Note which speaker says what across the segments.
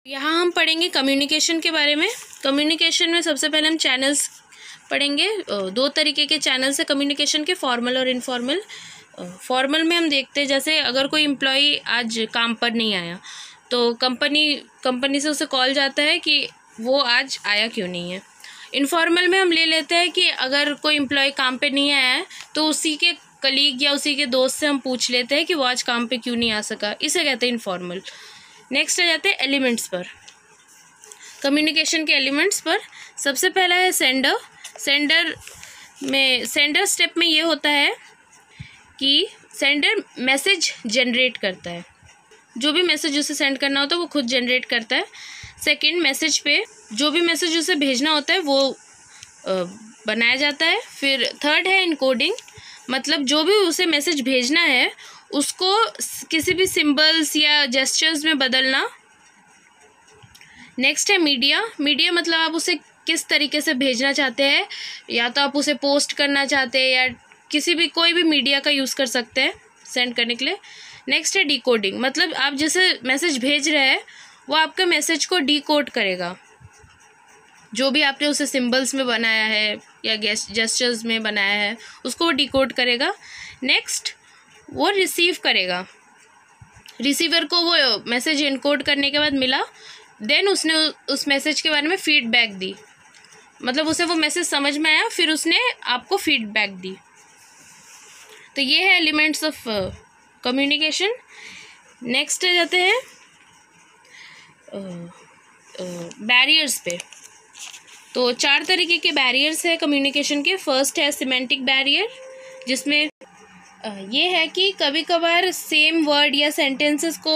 Speaker 1: यहाँ हम पढ़ेंगे कम्युनिकेशन के बारे में। कम्युनिकेशन में सबसे पहले हम चैनल्स पढ़ेंगे। दो तरीके के चैनल्स है कम्युनिकेशन के, फॉर्मल और इनफॉर्मल। फॉर्मल में हम देखते हैं जैसे अगर कोई एम्प्लॉई आज काम पर नहीं आया तो कंपनी से उसे कॉल जाता है कि वो आज आया क्यों नहीं है। इनफॉर्मल में हम ले लेते हैं कि अगर कोई एम्प्लॉय काम पे नहीं आया है तो उसी के कलीग या उसी के दोस्त से हम पूछ लेते हैं कि वो आज काम पे क्यों नहीं आ सका, इसे कहते हैं इनफॉर्मल। नेक्स्ट आ जाते हैं एलिमेंट्स पर, कम्युनिकेशन के एलिमेंट्स पर। सबसे पहला है सेंडर। सेंडर स्टेप में ये होता है कि सेंडर मैसेज जनरेट करता है, जो भी मैसेज उसे सेंड करना होता है वो खुद जनरेट करता है। सेकंड, मैसेज पे जो भी मैसेज उसे भेजना होता है वो बनाया जाता है। फिर थर्ड है इनकोडिंग, मतलब जो भी उसे मैसेज भेजना है उसको किसी भी सिंबल्स या जेस्चर्स में बदलना। नेक्स्ट है मीडिया मतलब आप उसे किस तरीके से भेजना चाहते हैं, या तो आप उसे पोस्ट करना चाहते हैं या कोई भी मीडिया का यूज़ कर सकते हैं सेंड करने के लिए। नेक्स्ट है डिकोडिंग, मतलब आप जैसे मैसेज भेज रहे हैं वो आपके मैसेज को डिकोड करेगा, जो भी आपने उसे सिंबल्स में बनाया है या जेस्चर्स में बनाया है उसको वो डिकोड करेगा। नेक्स्ट वो रिसीव करेगा, रिसीवर को वो मैसेज इनकोड करने के बाद मिला, देन उसने उस मैसेज के बारे में फीडबैक दी, मतलब उसे वो मैसेज समझ में आया फिर उसने आपको फीडबैक दी। तो ये है एलिमेंट्स ऑफ कम्युनिकेशन। नेक्स्ट आ जाते हैं बैरियर्स पे। तो 4 तरीके के बैरियर्स है कम्युनिकेशन के। फर्स्ट है सिमेंटिक बैरियर, जिसमें ये है कि कभी कभार सेम वर्ड या सेंटेंसेस को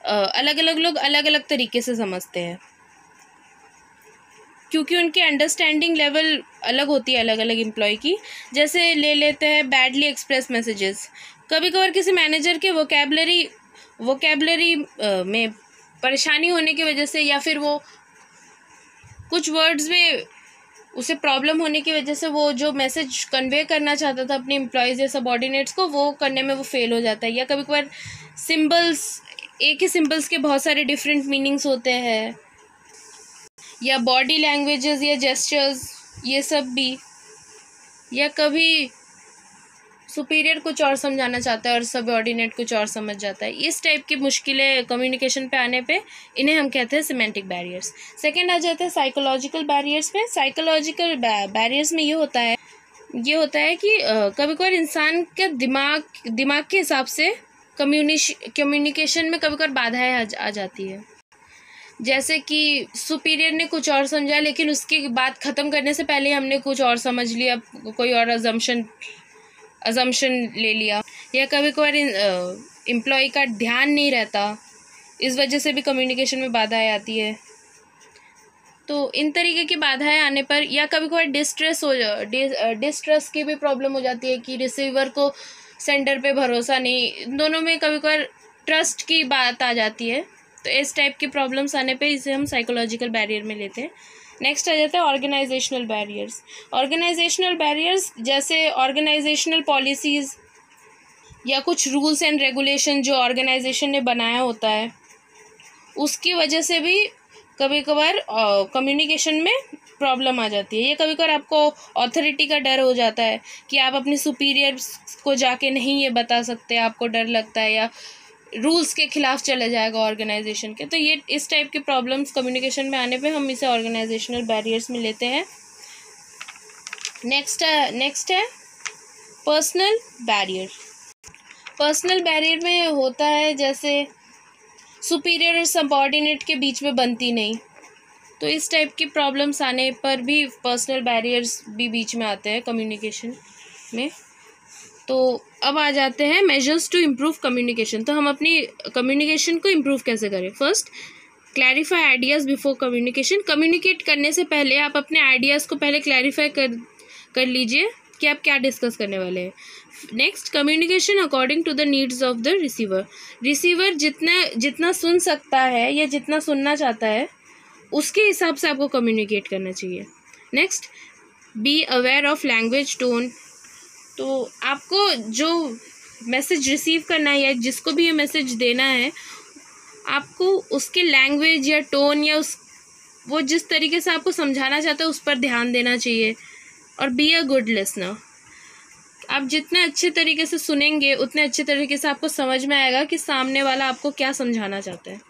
Speaker 1: अलग अलग लोग अलग अलग तरीके से समझते हैं, क्योंकि उनकी अंडरस्टैंडिंग लेवल अलग होती है अलग अलग एम्प्लॉय की। जैसे ले लेते हैं बैडली एक्सप्रेस मैसेजेस। कभी कभार किसी मैनेजर के वोकेबलरी में परेशानी होने की वजह से, या फिर वो कुछ वर्ड्स में उसे प्रॉब्लम होने की वजह से वो जो मैसेज कन्वे करना चाहता था अपने एम्प्लॉयज़ या सबऑर्डिनेट्स को, वो करने में वो फेल हो जाता है। या कभी कभार एक ही सिंबल्स के बहुत सारे डिफरेंट मीनिंग्स होते हैं, या बॉडी लैंग्वेजेस या जेस्चर्स ये सब भी, या कभी सुपीरियर कुछ और समझाना चाहता है और सबऑर्डिनेट कुछ और समझ जाता है। इस टाइप की मुश्किलें कम्युनिकेशन पे आने पे इन्हें हम कहते हैं सिमेंटिक बैरियर्स। सेकंड आ जाता है साइकोलॉजिकल बैरियर्स में। साइकोलॉजिकल बैरियर्स में ये होता है कि कभी कभार इंसान के दिमाग के हिसाब से कम्युनिकेशन में कभी कभार बाधाएं आ जाती है। जैसे कि सुपीरियर ने कुछ और समझा लेकिन उसकी बात ख़त्म करने से पहले हमने कुछ और समझ लिया, कोई और अजम्पशन ले लिया, या कभी कभार एम्प्लॉय का ध्यान नहीं रहता, इस वजह से भी कम्युनिकेशन में बाधाएं आती है। तो इन तरीके की बाधाएं आने पर, या कभी कभार डिस्ट्रस्ट की भी प्रॉब्लम हो जाती है कि रिसीवर को सेंडर पे भरोसा नहीं, इन दोनों में कभी कभार ट्रस्ट की बात आ जाती है। तो इस टाइप की प्रॉब्लम्स आने पे इसे हम साइकोलॉजिकल बैरियर में लेते हैं। नेक्स्ट आ जाता है ऑर्गेनाइजेशनल बैरियर्स। ऑर्गेनाइजेशनल बैरियर्स जैसे ऑर्गेनाइजेशनल पॉलिसीज़ या कुछ रूल्स एंड रेगुलेशन जो ऑर्गेनाइजेशन ने बनाया होता है, उसकी वजह से भी कभी कभार कम्युनिकेशन में प्रॉब्लम आ जाती है। या कभी कभार आपको अथॉरिटी का डर हो जाता है कि आप अपने सुपीरियर को जाके नहीं ये बता सकते, आपको डर लगता है, या रूल्स के खिलाफ चले जाएगा ऑर्गेनाइजेशन के। तो ये इस टाइप की प्रॉब्लम्स कम्युनिकेशन में आने पे हम इसे ऑर्गेनाइजेशनल बैरियर्स में लेते हैं। नेक्स्ट है पर्सनल बैरियर। पर्सनल बैरियर में होता है जैसे सुपीरियर और सबऑर्डिनेट के बीच में बनती नहीं, तो इस टाइप की प्रॉब्लम्स आने पर भी पर्सनल बैरियर्स भी बीच में आते हैं कम्युनिकेशन में। तो अब आ जाते हैं मेजर्स टू इम्प्रूव कम्युनिकेशन। तो हम अपनी कम्युनिकेशन को इम्प्रूव कैसे करें। First, clarify ideas before communication. Communicate करने से पहले आप अपने आइडियाज़ को पहले क्लैरिफाई कर लीजिए कि आप क्या डिस्कस करने वाले हैं। Next, communication according to the needs of the receiver. Receiver जितना सुन सकता है या जितना सुनना चाहता है उसके हिसाब से आपको कम्युनिकेट करना चाहिए। Next, be aware of language tone. तो आपको जो मैसेज रिसीव करना है या जिसको भी ये मैसेज देना है, आपको उसके लैंग्वेज या टोन या वो जिस तरीके से आपको समझाना चाहता है उस पर ध्यान देना चाहिए। और बी अ गुड लिसनर। आप जितने अच्छे तरीके से सुनेंगे उतने अच्छे तरीके से आपको समझ में आएगा कि सामने वाला आपको क्या समझाना चाहता है।